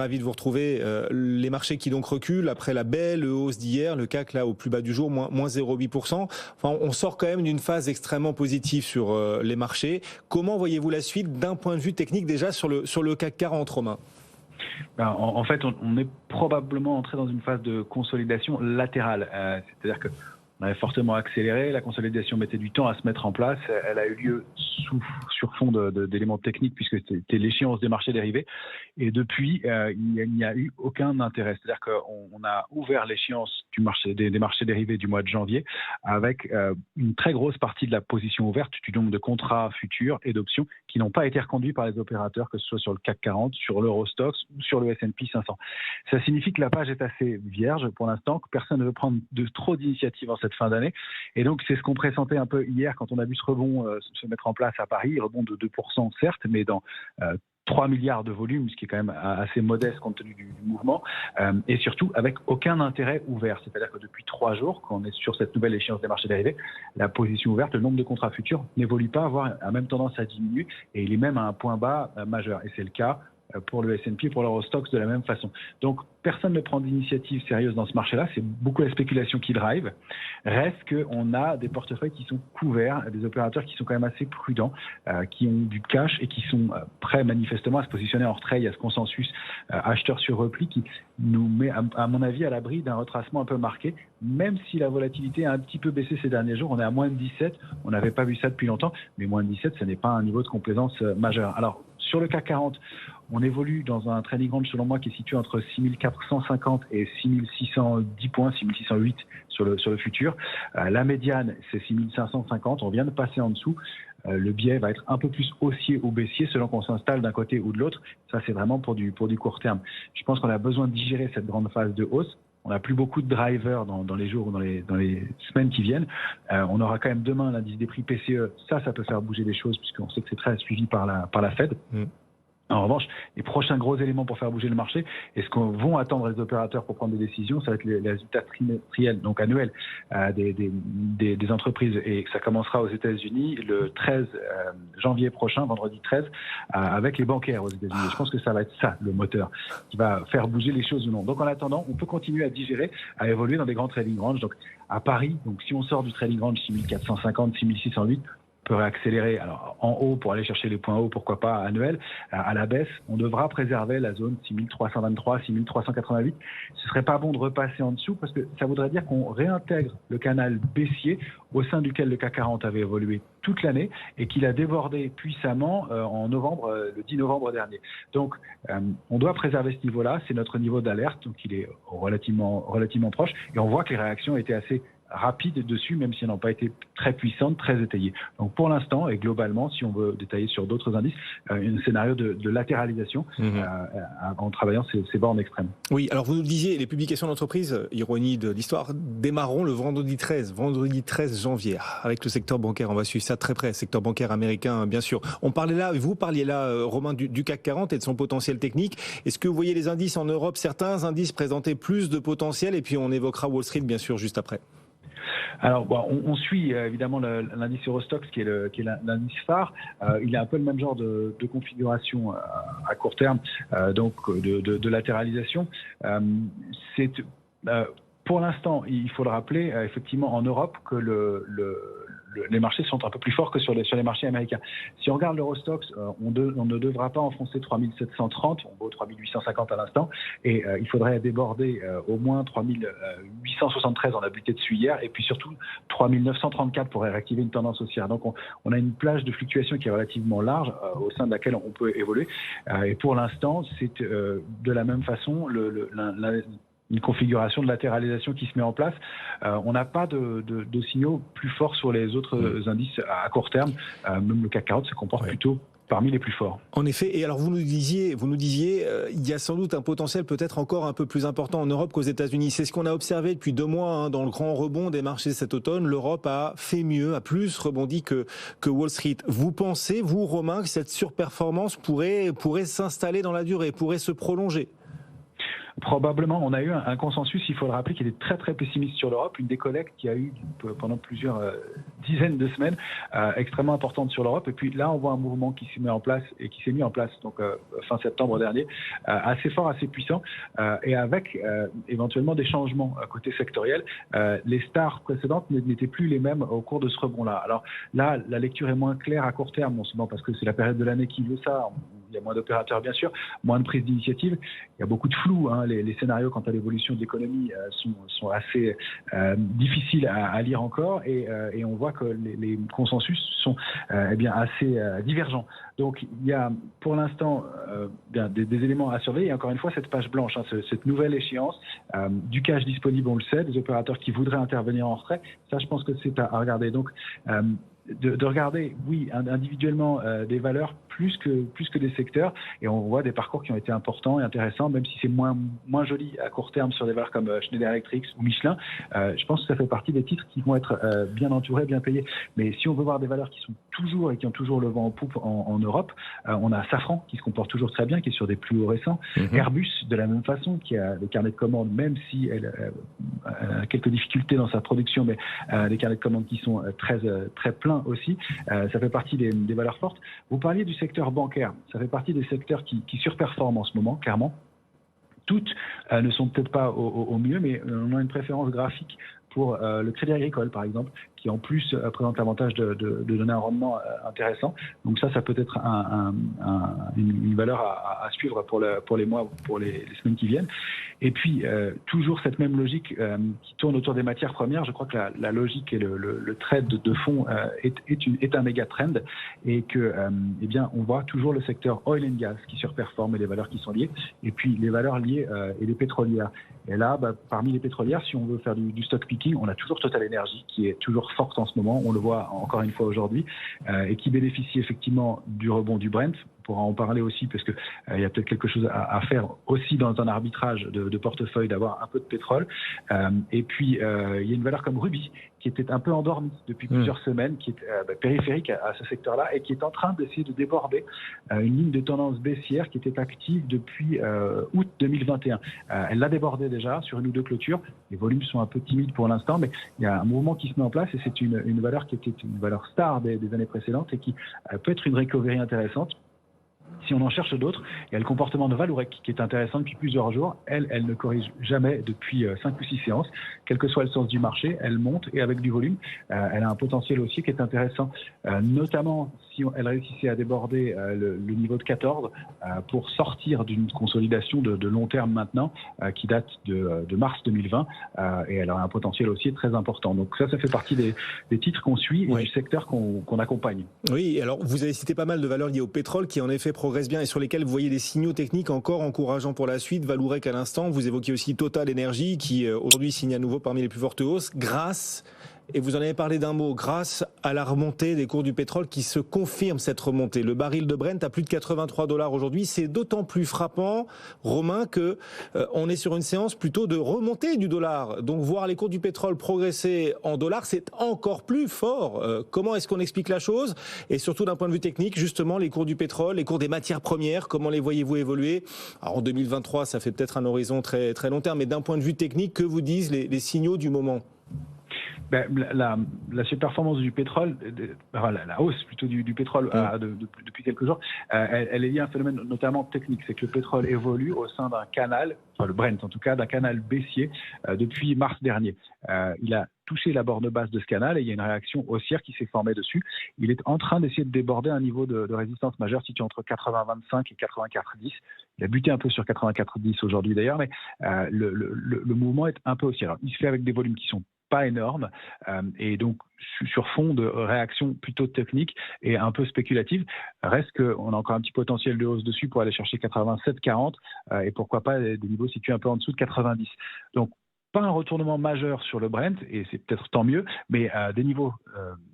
Ravi de vous retrouver. Les marchés qui donc reculent après la belle hausse d'hier, le CAC là au plus bas du jour, moins 0,8%. Enfin, on sort quand même d'une phase extrêmement positive sur les marchés. Comment voyez-vous la suite d'un point de vue technique déjà sur le CAC 40, Romain ? En fait, on est probablement entré dans une phase de consolidation latérale. C'est-à-dire que on avait fortement accéléré, la consolidation mettait du temps à se mettre en place. Elle a eu lieu sur fond d'éléments techniques puisque c'était l'échéance des marchés dérivés. Et depuis, il n'y a eu aucun intérêt. C'est-à-dire qu'on a ouvert l'échéance des marchés dérivés du mois de janvier avec une très grosse partie de la position ouverte du nombre de contrats futurs et d'options qui n'ont pas été reconduits par les opérateurs, que ce soit sur le CAC 40, sur l'Eurostoxx ou sur le S&P 500. Ça signifie que la page est assez vierge pour l'instant, que personne ne veut prendre trop d'initiatives en cette fin d'année. Et donc, c'est ce qu'on pressentait un peu hier quand on a vu ce rebond se mettre en place à Paris, rebond de 2% certes, mais dans 3 milliards de volume, ce qui est quand même assez modeste compte tenu du mouvement, et surtout avec aucun intérêt ouvert. C'est-à-dire que depuis 3 jours, quand on est sur cette nouvelle échéance des marchés dérivés, la position ouverte, le nombre de contrats futurs n'évolue pas, voire a même tendance à diminuer, et il est même à un point bas majeur. Et c'est le cas pour le S&P et pour l'Eurostoxx de la même façon. Donc, personne ne prend d'initiative sérieuse dans ce marché-là. C'est beaucoup la spéculation qui drive. Reste qu'on a des portefeuilles qui sont couverts, des opérateurs qui sont quand même assez prudents, qui ont du cash et qui sont prêts manifestement à se positionner en retrait. Il y a ce consensus acheteur sur repli qui nous met, à mon avis, à l'abri d'un retracement un peu marqué, même si la volatilité a un petit peu baissé ces derniers jours. On est à moins de 17. On n'avait pas vu ça depuis longtemps, mais moins de 17, ce n'est pas un niveau de complaisance majeur. Alors, sur le CAC 40, on évolue dans un trading range, selon moi, qui est situé entre 6450 et 6610 points, 6608 sur le futur. La médiane, c'est 6550. On vient de passer en dessous. Le biais va être un peu plus haussier ou baissier selon qu'on s'installe d'un côté ou de l'autre. Ça, c'est vraiment pour du court terme. Je pense qu'on a besoin de digérer cette grande phase de hausse. On n'a plus beaucoup de drivers dans les jours ou dans les semaines qui viennent. On aura quand même demain l'indice des prix PCE. Ça peut faire bouger des choses puisqu'on sait que c'est très suivi par la Fed. En revanche, les prochains gros éléments pour faire bouger le marché, et ce qu'on vont attendre les opérateurs pour prendre des décisions, ça va être les résultats trimestriels, donc annuels, des entreprises. Et ça commencera aux États-Unis le 13 janvier prochain, vendredi 13, avec les bancaires aux États-Unis. Et je pense que ça va être ça, le moteur, qui va faire bouger les choses ou non. Donc en attendant, on peut continuer à digérer, à évoluer dans des grands trading ranges. Donc à Paris, donc si on sort du trading range 6450, 6608, peut réaccélérer alors en haut pour aller chercher les points hauts, pourquoi pas annuels, à la baisse, on devra préserver la zone 6323, 6388. Ce serait pas bon de repasser en dessous parce que ça voudrait dire qu'on réintègre le canal baissier au sein duquel le CAC 40 avait évolué toute l'année et qu'il a débordé puissamment en novembre, le 10 novembre dernier. Donc, on doit préserver ce niveau-là, c'est notre niveau d'alerte, donc il est relativement proche et on voit que les réactions étaient assez rapide dessus, même si elles n'ont pas été très puissantes, très étayées. Donc pour l'instant, et globalement, si on veut détailler sur d'autres indices, un scénario de latéralisation en travaillant ces bornes extrêmes. Oui, alors vous nous disiez, les publications d'entreprise, ironie de l'histoire, démarreront le vendredi 13 janvier, avec le secteur bancaire. On va suivre ça très près, secteur bancaire américain, bien sûr. Vous parliez là, Romain, du CAC 40 et de son potentiel technique. Est-ce que vous voyez les indices en Europe, certains indices présenter plus de potentiel, et puis on évoquera Wall Street, bien sûr, juste après. Alors, on suit évidemment l'indice Eurostoxx qui est l'indice phare. Il a un peu le même genre de configuration à court terme, donc de latéralisation. Pour l'instant, il faut le rappeler, effectivement, en Europe, que les marchés sont un peu plus forts que sur les marchés américains. Si on regarde l'Eurostoxx, on ne devra pas enfoncer 3730, on vaut 3850 à l'instant, et il faudrait déborder au moins 3873, on a buté dessus hier, et puis surtout 3934 pour réactiver une tendance haussière. Donc on a une plage de fluctuation qui est relativement large, au sein de laquelle on peut évoluer, et pour l'instant, c'est de la même façon une configuration de latéralisation qui se met en place. On n'a pas de signaux plus forts sur les autres indices à court terme. Même le CAC 40 se comporte plutôt parmi les plus forts. En effet, et alors vous nous disiez, il y a sans doute un potentiel peut-être encore un peu plus important en Europe qu'aux États-Unis. C'est ce qu'on a observé depuis 2 mois dans le grand rebond des marchés cet automne. L'Europe a fait mieux, a plus rebondi que Wall Street. Vous pensez, vous Romain, que cette surperformance pourrait s'installer dans la durée, pourrait se prolonger ? Probablement, on a eu un consensus, il faut le rappeler, qui était très très pessimiste sur l'Europe, une décollecte qui a eu pendant plusieurs dizaines de semaines extrêmement importante sur l'Europe. Et puis là, on voit un mouvement qui s'est mis en place donc fin septembre dernier, assez fort, assez puissant, et avec éventuellement des changements côté sectoriel. Les stars précédentes n'étaient plus les mêmes au cours de ce rebond-là. Alors là, la lecture est moins claire à court terme, non seulement parce que c'est la période de l'année qui veut ça. Il y a moins d'opérateurs, bien sûr, moins de prise d'initiative. Il y a beaucoup de flou. Les scénarios quant à l'évolution de l'économie sont assez difficiles à lire encore. Et on voit que les consensus sont assez divergents. Donc, il y a pour l'instant des éléments à surveiller. Et encore une fois, cette page blanche, cette nouvelle échéance, du cash disponible, on le sait, des opérateurs qui voudraient intervenir en retrait. Ça, je pense que c'est à regarder. Donc, de regarder, oui, individuellement des valeurs plus que des secteurs, et on voit des parcours qui ont été importants et intéressants, même si c'est moins joli à court terme sur des valeurs comme Schneider Electric ou Michelin. Je pense que ça fait partie des titres qui vont être bien entourés, bien payés. Mais si on veut voir des valeurs qui sont toujours et qui ont toujours le vent en poupe en Europe, on a Safran qui se comporte toujours très bien, qui est sur des plus hauts récents, Airbus de la même façon, qui a des carnets de commandes, même si elle a quelques difficultés dans sa production, mais des carnets de commandes qui sont très pleins aussi. Ça fait partie des valeurs fortes. Vous parliez du secteur bancaire. Ça fait partie des secteurs qui surperforment en ce moment, clairement. Toutes ne sont peut-être pas au mieux, mais on a une préférence graphique pour le Crédit Agricole, par exemple, qui en plus présente l'avantage de donner un rendement intéressant. Donc ça peut être une valeur à suivre pour les mois, pour les semaines qui viennent. Et puis, toujours cette même logique qui tourne autour des matières premières. Je crois que la logique et le trade de fond est un méga trend, et que, on voit toujours le secteur oil and gas qui surperforme, et les valeurs qui sont liées, et puis les valeurs liées et les pétrolières. Et là, parmi les pétrolières, si on veut faire du stock picking, on a toujours Total Energy qui est toujours forte en ce moment, on le voit encore une fois aujourd'hui, et qui bénéficie effectivement du rebond du Brent. On pourra en parler aussi, parce que il y a peut-être quelque chose à faire aussi dans un arbitrage de portefeuille, d'avoir un peu de pétrole. Et puis il y a une valeur comme Ruby qui était un peu endormie depuis plusieurs semaines, qui est périphérique à ce secteur-là, et qui est en train d'essayer de déborder une ligne de tendance baissière qui était active depuis août 2021. Elle l'a débordé déjà sur une ou deux clôtures. Les volumes sont un peu timides pour l'instant, mais il y a un mouvement qui se met en place, et c'est une valeur qui était une valeur star des années précédentes, et qui peut être une recovery intéressante. Si on en cherche d'autres, il y a le comportement de Vallourec qui est intéressant depuis plusieurs jours. Elle ne corrige jamais depuis 5 ou 6 séances. Quel que soit le sens du marché, elle monte, et avec du volume. Elle a un potentiel aussi qui est intéressant, notamment si elle réussissait à déborder le niveau de 14 pour sortir d'une consolidation de long terme maintenant, qui date de mars 2020, et elle a un potentiel aussi très important. Donc ça fait partie des titres qu'on suit et du secteur qu'on accompagne. Oui, alors vous avez cité pas mal de valeurs liées au pétrole qui en effet progressent bien et sur lesquelles vous voyez des signaux techniques encore encourageants pour la suite. Vallourec à l'instant, vous évoquiez aussi Total Energy qui aujourd'hui signe à nouveau parmi les plus fortes hausses grâce, et vous en avez parlé d'un mot, grâce à la remontée des cours du pétrole qui se confirme, cette remontée. Le baril de Brent à plus de $83 aujourd'hui. C'est d'autant plus frappant, Romain, que on est sur une séance plutôt de remontée du dollar. Donc voir les cours du pétrole progresser en dollars, c'est encore plus fort. Comment est-ce qu'on explique la chose? Et surtout d'un point de vue technique, justement, les cours du pétrole, les cours des matières premières, comment les voyez-vous évoluer? Alors en 2023, ça fait peut-être un horizon très, très long terme, mais d'un point de vue technique, que vous disent les signaux du moment? La surperformance du pétrole, la hausse plutôt du pétrole depuis quelques jours, elle est liée à un phénomène notamment technique. C'est que le pétrole évolue au sein d'un canal, enfin le Brent en tout cas, d'un canal baissier depuis mars dernier. Il a touché la borne basse de ce canal, et il y a une réaction haussière qui s'est formée dessus. Il est en train d'essayer de déborder un niveau de résistance majeure situé entre 80,25 et 84,10. Il a buté un peu sur 84,10 aujourd'hui d'ailleurs, mais le mouvement est un peu haussier. Alors, il se fait avec des volumes qui sont pas énorme, et donc sur fond de réaction plutôt technique et un peu spéculative. Reste qu'on a encore un petit potentiel de hausse dessus pour aller chercher 87,40 et pourquoi pas des niveaux situés un peu en dessous de 90. Donc pas un retournement majeur sur le Brent, et c'est peut-être tant mieux, mais des niveaux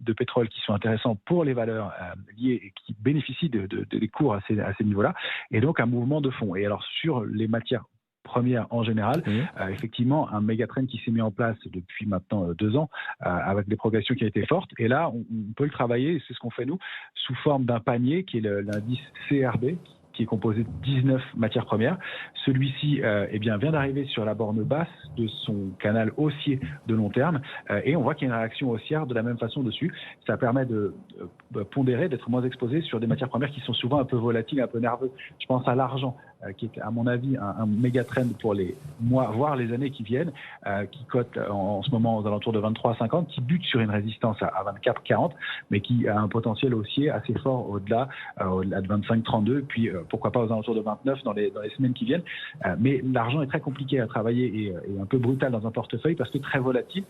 de pétrole qui sont intéressants pour les valeurs liées et qui bénéficient des cours à ces niveaux-là, et donc un mouvement de fond. Et alors sur les matières première en général, effectivement un méga trend qui s'est mis en place depuis maintenant 2 ans, avec des progressions qui ont été fortes, et là on peut le travailler, et c'est ce qu'on fait nous, sous forme d'un panier qui est l'indice CRB, qui est composé de 19 matières premières. Celui-ci vient d'arriver sur la borne basse de son canal haussier de long terme et on voit qu'il y a une réaction haussière de la même façon dessus. Ça permet de pondérer, d'être moins exposé sur des matières premières qui sont souvent un peu volatiles, un peu nerveuses. Je pense à l'argent, qui est à mon avis un méga trend pour les mois, voire les années qui viennent, qui cote en ce moment aux alentours de 23,50, qui bute sur une résistance à 24,40, mais qui a un potentiel haussier assez fort au-delà de 25,32, puis pourquoi pas aux alentours de 29 dans les semaines qui viennent. Mais l'argent est très compliqué à travailler et un peu brutal dans un portefeuille parce que très volatile.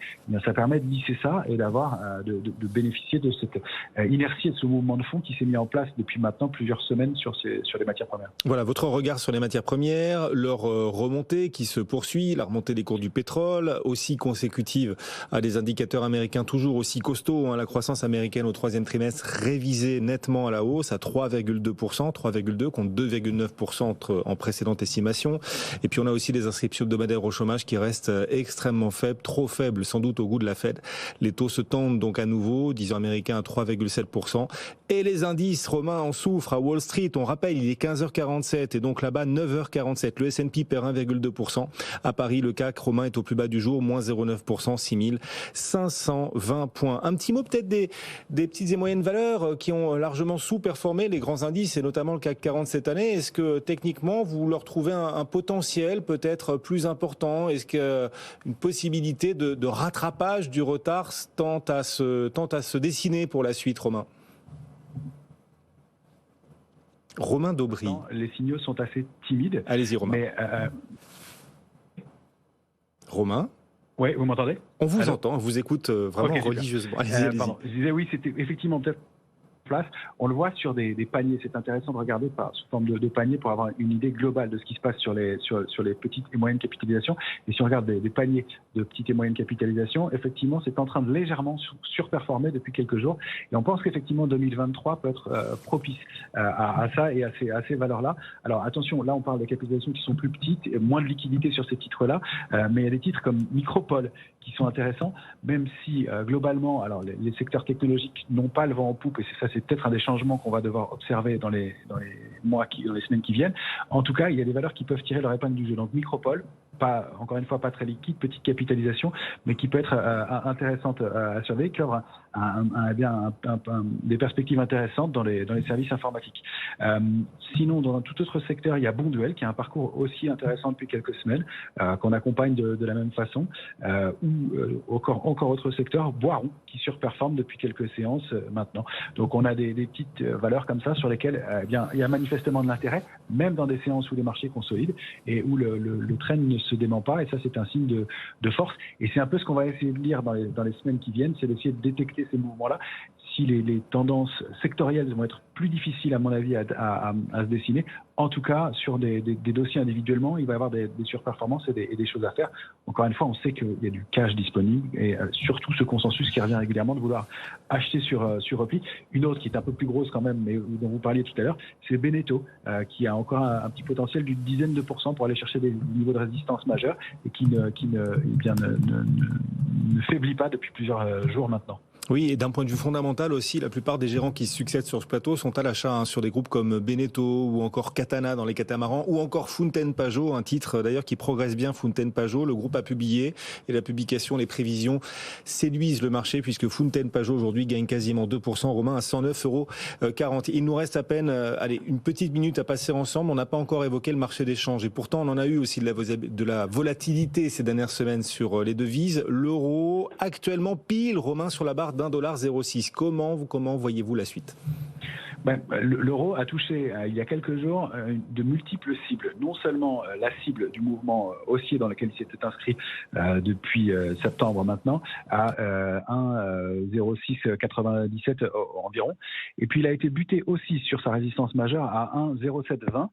Ça permet de lisser ça et d'avoir de bénéficier de cette inertie et de ce mouvement de fond qui s'est mis en place depuis maintenant plusieurs semaines sur les matières premières. Voilà, votre regard sur les matières premières, leur remontée qui se poursuit, la remontée des cours du pétrole, aussi consécutive à des indicateurs américains toujours aussi costauds. La croissance américaine au troisième trimestre révisée nettement à la hausse à 3,2%, 3,2 contre 2,9% en précédente estimation. Et puis on a aussi des inscriptions hebdomadaires au chômage qui restent extrêmement faibles, trop faibles sans doute au goût de la Fed. Les taux se tendent donc à nouveau, 10 ans américains à 3,7%. Et les indices, Romain, en souffrent à Wall Street. On rappelle, il est 15h47 et donc là-bas 9h47. Le S&P perd 1,2%. À Paris, le CAC, Romain, est au plus bas du jour, moins 0,9%, 6520 points. Un petit mot peut-être des petites et moyennes valeurs qui ont largement sous-performé les grands indices et notamment le CAC 40 cette année. Est-ce que techniquement vous leur trouvez un potentiel peut-être plus important? Est-ce qu'une possibilité de rattrapage du retard tente à se dessiner pour la suite, Romain? Romain Daubry. Les signaux sont assez timides. Allez-y, Romain. Mais Romain? Oui, vous m'entendez? On vous entend, on vous écoute vraiment religieusement. Allez-y. Pardon. Je disais oui, c'était effectivement peut-être place. On le voit sur des paniers. C'est intéressant de regarder sous forme de paniers pour avoir une idée globale de ce qui se passe sur les petites et moyennes capitalisations. Et si on regarde des paniers de petites et moyennes capitalisations, effectivement, c'est en train de légèrement surperformer depuis quelques jours. Et on pense qu'effectivement 2023 peut être propice à ça et à ces valeurs-là. Alors attention, là on parle de capitalisations qui sont plus petites et moins de liquidité sur ces titres-là, mais il y a des titres comme Micropole qui sont intéressants, même si globalement, alors les secteurs technologiques n'ont pas le vent en poupe, et c'est peut-être un des changements qu'on va devoir observer dans les semaines qui viennent. En tout cas, il y a des valeurs qui peuvent tirer leur épingle du jeu. Donc Micropole, encore une fois, pas très liquide, petite capitalisation, mais qui peut être intéressante à surveiller, qui offre des perspectives intéressantes dans les services informatiques. Sinon, dans un tout autre secteur, il y a Bonduelle, qui a un parcours aussi intéressant depuis quelques semaines, qu'on accompagne de la même façon, ou encore autre secteur, Boiron, qui surperforme depuis quelques séances maintenant. Donc on a des petites valeurs comme ça sur lesquelles il y a manifestement de l'intérêt, même dans des séances où les marchés consolident et où le trend ne se dément pas, et ça c'est un signe de force. Et c'est un peu ce qu'on va essayer de lire dans les semaines qui viennent, c'est d'essayer de détecter ces mouvements-là. Si les tendances sectorielles vont être plus difficiles, à mon avis, à se dessiner, en tout cas, sur des dossiers individuellement, il va y avoir des surperformances et des choses à faire. Encore une fois, on sait qu'il y a du cash disponible et surtout ce consensus qui revient régulièrement de vouloir acheter sur repli. Une autre qui est un peu plus grosse quand même, mais dont vous parliez tout à l'heure, c'est Beneteau, qui a encore un petit potentiel d'une dizaine de pourcents pour aller chercher des niveaux de résistance majeurs et qui ne faiblit pas depuis plusieurs jours maintenant. Oui, et d'un point de vue fondamental aussi, la plupart des gérants qui succèdent sur ce plateau sont à l'achat sur des groupes comme Beneteau ou encore Katana dans les catamarans ou encore Fountaine Pajot, un titre d'ailleurs qui progresse bien, Fountaine Pajot. Le groupe a publié et la publication, les prévisions séduisent le marché puisque Fountaine Pajot aujourd'hui gagne quasiment 2%, Romain, à 109,40 €. Il nous reste à peine une petite minute à passer ensemble. On n'a pas encore évoqué le marché d'échange et pourtant on en a eu aussi de la volatilité ces dernières semaines sur les devises. L'euro actuellement pile, Romain, sur la barre d'1,06 $. Comment voyez-vous la suite? L'euro a touché il y a quelques jours de multiples cibles. Non seulement la cible du mouvement haussier dans lequel il s'était inscrit depuis septembre maintenant à 1,0697 environ. Et puis il a été buté aussi sur sa résistance majeure à 1,0720.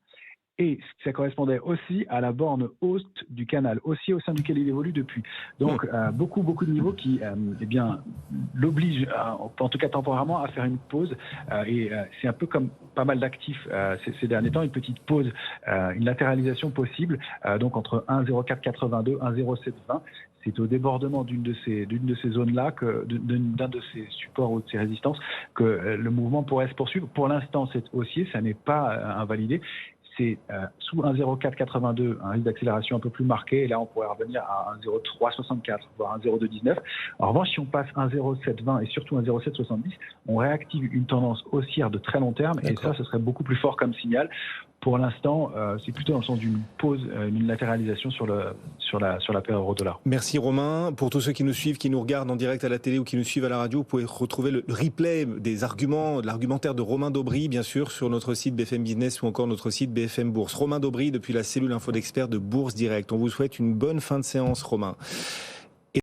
Et ça correspondait aussi à la borne haute du canal, aussi au sein duquel il évolue depuis. Donc, beaucoup de niveaux qui, l'obligent, en tout cas temporairement, à faire une pause. C'est un peu comme pas mal d'actifs ces derniers temps, une petite pause, une latéralisation possible, donc entre 1,0482, 1,0720. C'est au débordement d'une de ces zones-là, d'un de ces supports ou de ces résistances, que le mouvement pourrait se poursuivre. Pour l'instant, c'est haussier, ça n'est pas invalidé. C'est sous 1,0482, un risque d'accélération un peu plus marqué, et là on pourrait revenir à 1,0364, voire 1,0219. En revanche, si on passe 1,0720 et surtout 1,0770, on réactive une tendance haussière de très long terme, et ça, ce serait beaucoup plus fort comme signal. Pour l'instant, c'est plutôt dans le sens d'une pause, d'une latéralisation sur la paire euro-dollar. Merci Romain. Pour tous ceux qui nous suivent, qui nous regardent en direct à la télé ou qui nous suivent à la radio, vous pouvez retrouver le replay des arguments, de l'argumentaire de Romain Daubry, bien sûr, sur notre site BFM Business ou encore notre site BFM Bourse. Romain Daubry, depuis la cellule Info d'Experts de Bourse Direct. On vous souhaite une bonne fin de séance, Romain.